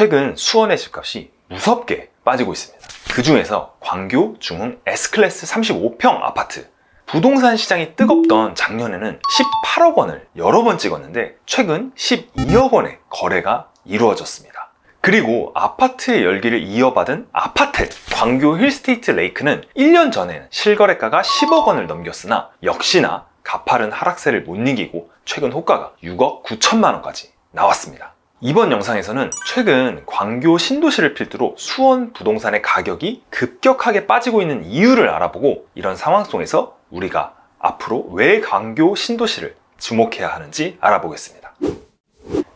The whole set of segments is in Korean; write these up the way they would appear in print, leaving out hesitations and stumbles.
최근 수원의 집값이 무섭게 빠지고 있습니다. 그 중에서 광교 중흥 S클래스 35평 아파트, 부동산 시장이 뜨겁던 작년에는 18억 원을 여러 번 찍었는데 최근 12억 원의 거래가 이루어졌습니다. 그리고 아파트의 열기를 이어받은 아파텔, 광교 힐스테이트 레이크는 1년 전에는 실거래가가 10억 원을 넘겼으나 역시나 가파른 하락세를 못 이기고 최근 호가가 6억 9천만 원까지 나왔습니다. 이번 영상에서는 최근 광교 신도시를 필두로 수원 부동산의 가격이 급격하게 빠지고 있는 이유를 알아보고 이런 상황 속에서 우리가 앞으로 왜 광교 신도시를 주목해야 하는지 알아보겠습니다.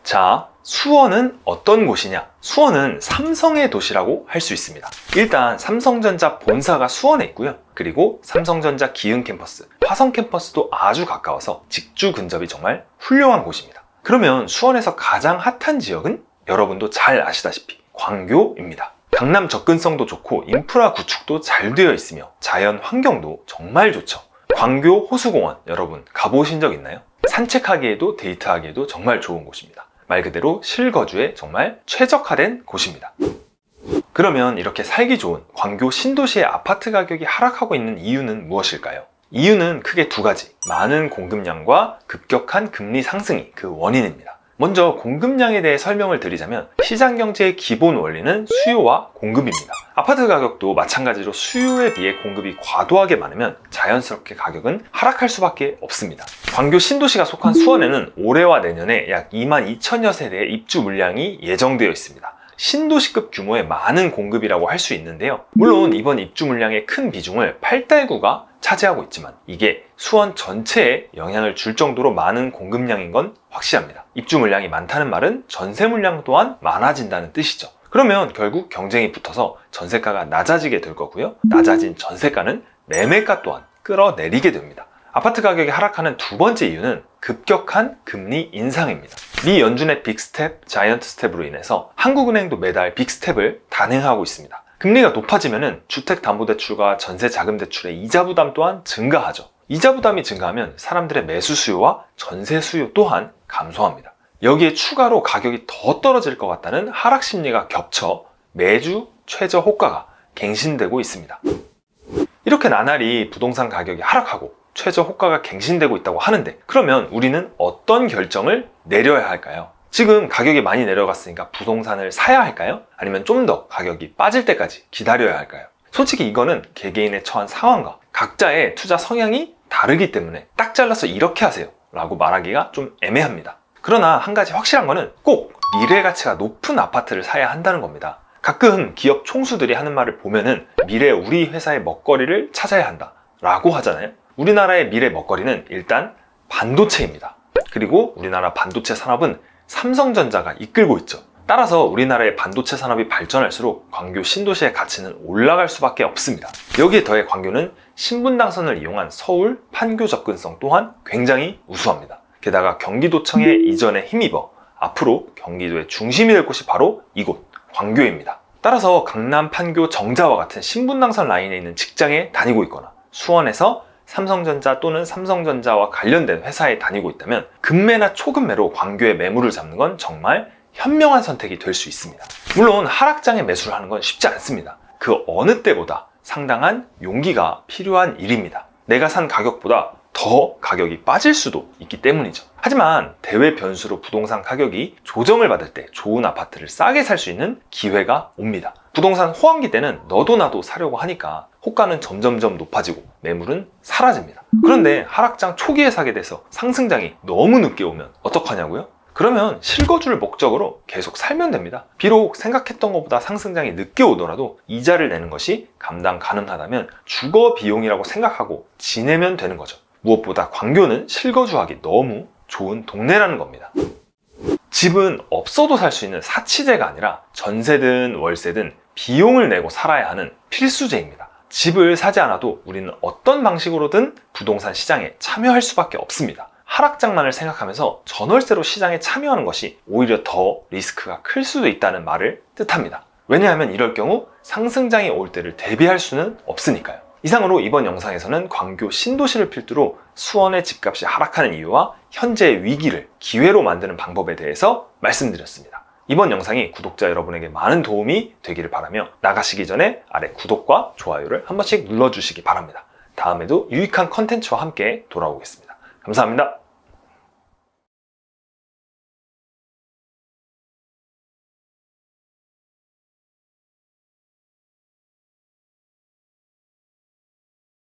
자, 수원은 어떤 곳이냐? 수원은 삼성의 도시라고 할 수 있습니다. 일단 삼성전자 본사가 수원에 있고요. 그리고 삼성전자 기흥 캠퍼스, 화성 캠퍼스도 아주 가까워서 직주 근접이 정말 훌륭한 곳입니다. 그러면 수원에서 가장 핫한 지역은 여러분도 잘 아시다시피 광교입니다. 강남 접근성도 좋고 인프라 구축도 잘 되어 있으며 자연 환경도 정말 좋죠. 광교 호수공원 여러분 가보신 적 있나요? 산책하기에도 데이트하기에도 정말 좋은 곳입니다. 말 그대로 실거주에 정말 최적화된 곳입니다. 그러면 이렇게 살기 좋은 광교 신도시의 아파트 가격이 하락하고 있는 이유는 무엇일까요? 이유는 크게 두 가지. 많은 공급량과 급격한 금리 상승이 그 원인입니다. 먼저 공급량에 대해 설명을 드리자면 시장 경제의 기본 원리는 수요와 공급입니다. 아파트 가격도 마찬가지로 수요에 비해 공급이 과도하게 많으면 자연스럽게 가격은 하락할 수밖에 없습니다. 광교 신도시가 속한 수원에는 올해와 내년에 약 22,000여 세대의 입주 물량이 예정되어 있습니다. 신도시급 규모의 많은 공급이라고 할 수 있는데요. 물론 이번 입주 물량의 큰 비중을 8달구가 차지하고 있지만 이게 수원 전체에 영향을 줄 정도로 많은 공급량인 건 확실합니다. 입주 물량이 많다는 말은 전세 물량 또한 많아진다는 뜻이죠. 그러면 결국 경쟁이 붙어서 전세가가 낮아지게 될 거고요. 낮아진 전세가는 매매가 또한 끌어내리게 됩니다. 아파트 가격이 하락하는 두 번째 이유는 급격한 금리 인상입니다. 미 연준의 빅스텝, 자이언트 스텝으로 인해서 한국은행도 매달 빅스텝을 단행하고 있습니다. 금리가 높아지면 주택담보대출과 전세자금대출의 이자 부담 또한 증가하죠. 이자 부담이 증가하면 사람들의 매수 수요와 전세 수요 또한 감소합니다. 여기에 추가로 가격이 더 떨어질 것 같다는 하락 심리가 겹쳐 매주 최저 호가가 갱신되고 있습니다. 이렇게 나날이 부동산 가격이 하락하고 최저 호가가 갱신되고 있다고 하는데 그러면 우리는 어떤 결정을 내려야 할까요? 지금 가격이 많이 내려갔으니까 부동산을 사야 할까요? 아니면 좀 더 가격이 빠질 때까지 기다려야 할까요? 솔직히 이거는 개개인의 처한 상황과 각자의 투자 성향이 다르기 때문에 딱 잘라서 이렇게 하세요 라고 말하기가 좀 애매합니다. 그러나 한 가지 확실한 거는 꼭 미래 가치가 높은 아파트를 사야 한다는 겁니다. 가끔 기업 총수들이 하는 말을 보면은 미래 우리 회사의 먹거리를 찾아야 한다 라고 하잖아요. 우리나라의 미래 먹거리는 일단 반도체입니다. 그리고 우리나라 반도체 산업은 삼성전자가 이끌고 있죠. 따라서 우리나라의 반도체 산업이 발전할수록 광교 신도시의 가치는 올라갈 수밖에 없습니다. 여기에 더해 광교는 신분당선을 이용한 서울, 판교 접근성 또한 굉장히 우수합니다. 게다가 경기도청의 이전에 힘입어 앞으로 경기도의 중심이 될 곳이 바로 이곳 광교입니다. 따라서 강남, 판교, 정자와 같은 신분당선 라인에 있는 직장에 다니고 있거나 수원에서 삼성전자 또는 삼성전자와 관련된 회사에 다니고 있다면 급매나 초급매로 광교의 매물을 잡는 건 정말 현명한 선택이 될 수 있습니다. 물론 하락장에 매수를 하는 건 쉽지 않습니다. 그 어느 때보다 상당한 용기가 필요한 일입니다. 내가 산 가격보다 더 가격이 빠질 수도 있기 때문이죠. 하지만 대외 변수로 부동산 가격이 조정을 받을 때 좋은 아파트를 싸게 살 수 있는 기회가 옵니다. 부동산 호황기 때는 너도 나도 사려고 하니까 호가는 점점점 높아지고 매물은 사라집니다. 그런데 하락장 초기에 사게 돼서 상승장이 너무 늦게 오면 어떡하냐고요? 그러면 실거주를 목적으로 계속 살면 됩니다. 비록 생각했던 것보다 상승장이 늦게 오더라도 이자를 내는 것이 감당 가능하다면 주거 비용이라고 생각하고 지내면 되는 거죠. 무엇보다 광교는 실거주하기 너무 좋은 동네라는 겁니다. 집은 없어도 살 수 있는 사치제가 아니라 전세든 월세든 비용을 내고 살아야 하는 필수제입니다. 집을 사지 않아도 우리는 어떤 방식으로든 부동산 시장에 참여할 수밖에 없습니다. 하락장만을 생각하면서 전월세로 시장에 참여하는 것이 오히려 더 리스크가 클 수도 있다는 말을 뜻합니다. 왜냐하면 이럴 경우 상승장이 올 때를 대비할 수는 없으니까요. 이상으로 이번 영상에서는 광교 신도시를 필두로 수원의 집값이 하락하는 이유와 현재의 위기를 기회로 만드는 방법에 대해서 말씀드렸습니다. 이번 영상이 구독자 여러분에게 많은 도움이 되기를 바라며 나가시기 전에 아래 구독과 좋아요를 한 번씩 눌러주시기 바랍니다. 다음에도 유익한 컨텐츠와 함께 돌아오겠습니다. 감사합니다.